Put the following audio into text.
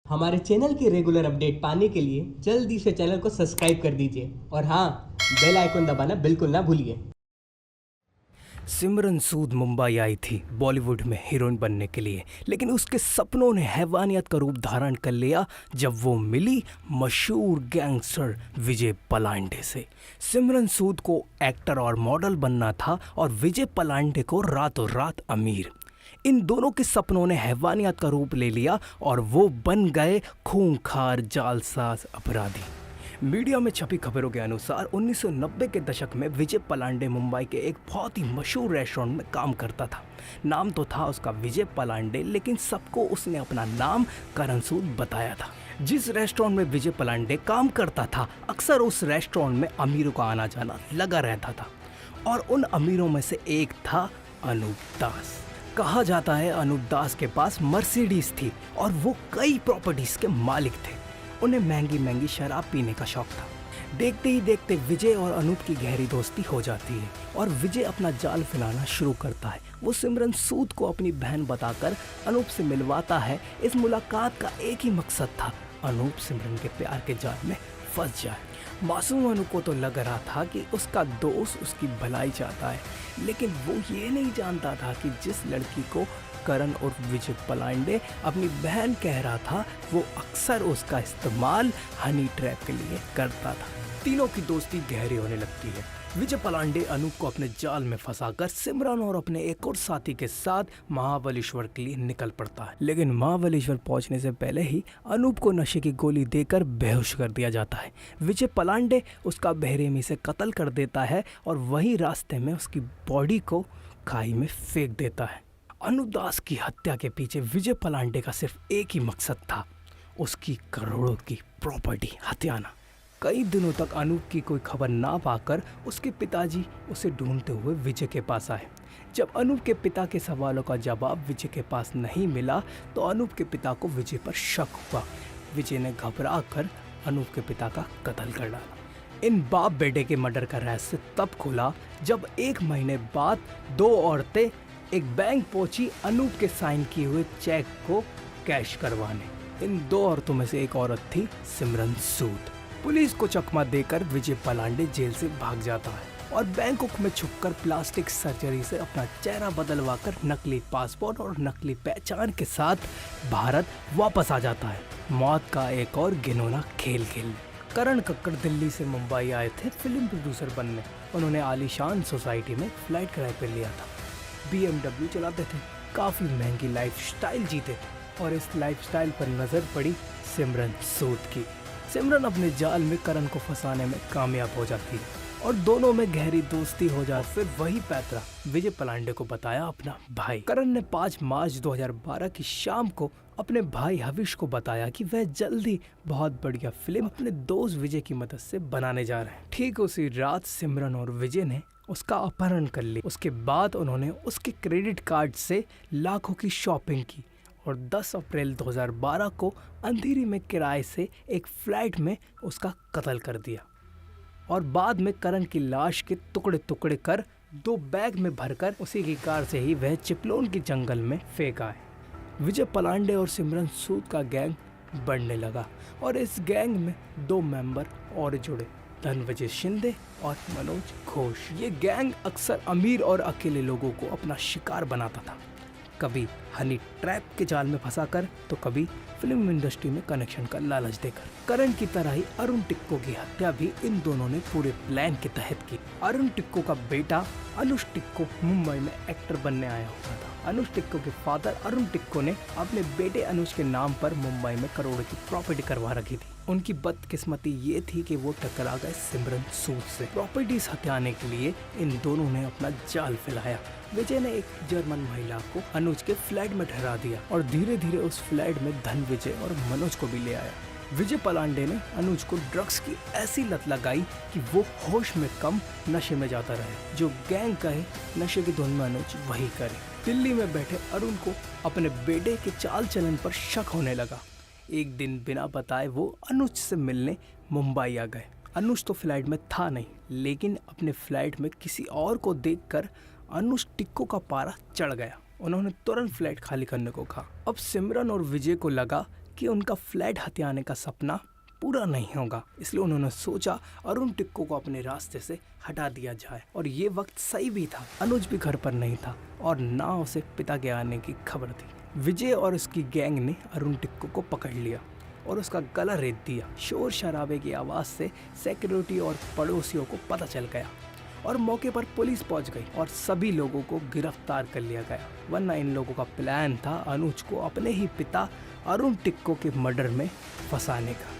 हमारे चैनल की regular update पाने के लिए जल्दी से चैनल को सब्सक्राइब कर दीजिए और हाँ, बेल आइकन दबाना बिल्कुल ना भूलिए। सिमरन सूद मुंबई आई थी बॉलीवुड में हीरोइन बनने के लिए, लेकिन उसके सपनों ने हैवानियत का रूप धारण कर लिया जब वो मिली मशहूर गैंगस्टर विजय पलांडे से। सिमरन सूद को एक्टर और मॉडल बनना था और विजय पलांडे को रातों रात अमीर। इन दोनों के सपनों ने हैवानियत का रूप ले लिया और वो बन गए खूंखार जालसाज अपराधी। मीडिया में छपी खबरों के अनुसार 1990 के दशक में विजय पलांडे मुंबई के एक बहुत ही मशहूर रेस्टोरेंट में काम करता था। नाम तो था उसका विजय पलांडे, लेकिन सबको उसने अपना नाम करण सूद बताया था। जिस रेस्टोरेंट में विजय पलांडे काम करता था, अक्सर उस रेस्टोरेंट में अमीरों का आना जाना लगा रहता था और उन अमीरों में से एक था अनूप दास। कहा जाता है अनूप दास के पास मर्सिडीज थी और वो कई प्रॉपर्टीज के मालिक थे। उन्हें महंगी महंगी शराब पीने का शौक था। देखते ही देखते विजय और अनूप की गहरी दोस्ती हो जाती है और विजय अपना जाल फैलाना शुरू करता है। वो सिमरन सूद को अपनी बहन बताकर अनूप से मिलवाता है। इस मुलाकात का एक ही मकसद था, अनूप सिमरन के प्यार के जाल में फंस जाए। मासूम अनूप को तो लग रहा था कि उसका दोस्त उसकी भलाई चाहता है, लेकिन वो ये नहीं जानता था कि जिस लड़की को करण और विजय पलांडे अपनी बहन कह रहा था, वो अक्सर उसका इस्तेमाल हनी ट्रैप के लिए करता था। तीनों की दोस्ती गहरी होने लगती है। विजय पलांडे अनूप को अपने जाल में फंसाकर सिमरन और अपने एक और साथी के साथ महाबलेश्वर के लिए निकल पड़ता है, लेकिन महाबलेश्वर पहुंचने से पहले ही अनूप को नशे की गोली देकर बेहोश कर दिया जाता है। विजय पलांडे उसका बेरहमी से कत्ल कर देता है और वही रास्ते में उसकी बॉडी को खाई में फेंक देता है। अनूप दास की हत्या के पीछे विजय पलांडे का सिर्फ एक ही मकसद था, उसकी करोड़ों की प्रॉपर्टी हथियाना। कई दिनों तक अनूप की कोई खबर ना पाकर उसके पिताजी उसे ढूंढते हुए विजय के पास आए। जब अनूप के पिता के सवालों का जवाब विजय के पास नहीं मिला तो अनूप के पिता को विजय पर शक हुआ। विजय ने घबरा कर अनूप के पिता का कत्ल कर डाला। इन बाप बेटे के मर्डर का रहस्य तब खुला जब 1 महीने बाद 2 औरतें एक बैंक पहुंची अनूप के साइन किए हुए चेक को कैश करवाने। इन 2 औरतों में से एक औरत थी सिमरन सूद। पुलिस को चकमा देकर विजय पलांडे जेल से भाग जाता है और बैंकॉक में छुपकर प्लास्टिक सर्जरी से अपना चेहरा बदलवाकर नकली पासपोर्ट और नकली पहचान के साथ भारत वापस आ जाता है, मौत का एक और घिनौना खेल खेलने। करण कक्कड़ दिल्ली से मुंबई आए थे फिल्म प्रोड्यूसर बनने। उन्होंने आलीशान सोसाइटी में फ्लाइट किराए पर लिया था, BMW चलाते थे, काफ़ी महंगी लाइफस्टाइल जीते थे और इस लाइफस्टाइल पर नज़र पड़ी सिमरन सूद की। सिमरन अपने जाल में करण को फंसाने में कामयाब हो जाती है और दोनों में गहरी दोस्ती हो जाती। फिर वही पैतरा विजय पलांडे को बताया अपना भाई। करण ने 5 मार्च 2012 की शाम को अपने भाई हविश को बताया कि वह जल्दी बहुत बढ़िया फिल्म अपने दोस्त विजय की मदद से बनाने जा रहे हैं। ठीक उसी रात सिमरन और विजय ने उसका अपहरण कर लिया। उसके बाद उन्होंने उसके क्रेडिट कार्ड से लाखों की शॉपिंग की और 10 अप्रैल 2012 को अंधेरी में किराए से एक फ्लैट में उसका कत्ल कर दिया और बाद में करण की लाश के टुकड़े टुकड़े कर 2 बैग में भरकर उसी की कार से ही वह चिपलोन के जंगल में फेंक आए। विजय पलांडे और सिमरन सूद का गैंग बढ़ने लगा और इस गैंग में 2 मेंबर और जुड़े, धनविजय शिंदे और मनोज घोष। ये गैंग अक्सर अमीर और अकेले लोगों को अपना शिकार बनाता था, कभी हनी ट्रैप के जाल में फंसाकर तो कभी फिल्म इंडस्ट्री में कनेक्शन का लालच देकर। करण की तरह ही अरुण टिक्को की हत्या भी इन दोनों ने पूरे प्लान के तहत की। अरुण टिक्को का बेटा अनुज टिक्को मुंबई में एक्टर बनने आया हुआ था। अनुज टिक्को के फादर अरुण टिक्को ने अपने बेटे अनुज के नाम पर मुंबई में करोड़ों की प्रॉपर्टी करवा रखी थी। उनकी बदकिस्मती ये थी कि वो टकरा गए सिमरन सूद से। प्रॉपर्टीज हथियाने के लिए इन दोनों ने अपना जाल फैलाया। विजय ने एक जर्मन महिला को अनुज के फ्लैट में ठहरा दिया और धीरे धीरे उस फ्लैट में धनविजय और मनोज को भी ले आया। विजय पलांडे ने अनुज को ड्रग्स की ऐसी लत लगाई कि वो होश में कम नशे में जाता रहे। जो गैंग कहे नशे की धुन में अनुज वही करे। दिल्ली में बैठे अरुण को अपने बेटे के चाल चलन पर शक होने लगा। एक दिन बिना बताए वो अनुज से मिलने मुंबई आ गए। अनुज तो फ्लैट में था नहीं, लेकिन अपने फ्लैट में किसी और को देखकर अनुज टिक्को का पारा चढ़ गया। उन्होंने तुरंत फ्लैट खाली करने को कहा। अब सिमरन और विजय को लगा कि उनका फ्लैट हथियाने का सपना पूरा नहीं होगा, इसलिए उन्होंने सोचा अरुण टिक्को को अपने रास्ते से हटा दिया जाए। और ये वक्त सही भी था, अनुज भी घर पर नहीं था और ना उसे पिता के आने की खबर थी। विजय और उसकी गैंग ने अरुण टिक्को को पकड़ लिया और उसका गला रेत दिया। शोर शराबे की आवाज़ से सिक्योरिटी और पड़ोसियों को पता चल गया और मौके पर पुलिस पहुंच गई और सभी लोगों को गिरफ्तार कर लिया गया, वरना इन लोगों का प्लान था अनुज को अपने ही पिता अरुण टिक्को के मर्डर में फंसाने का।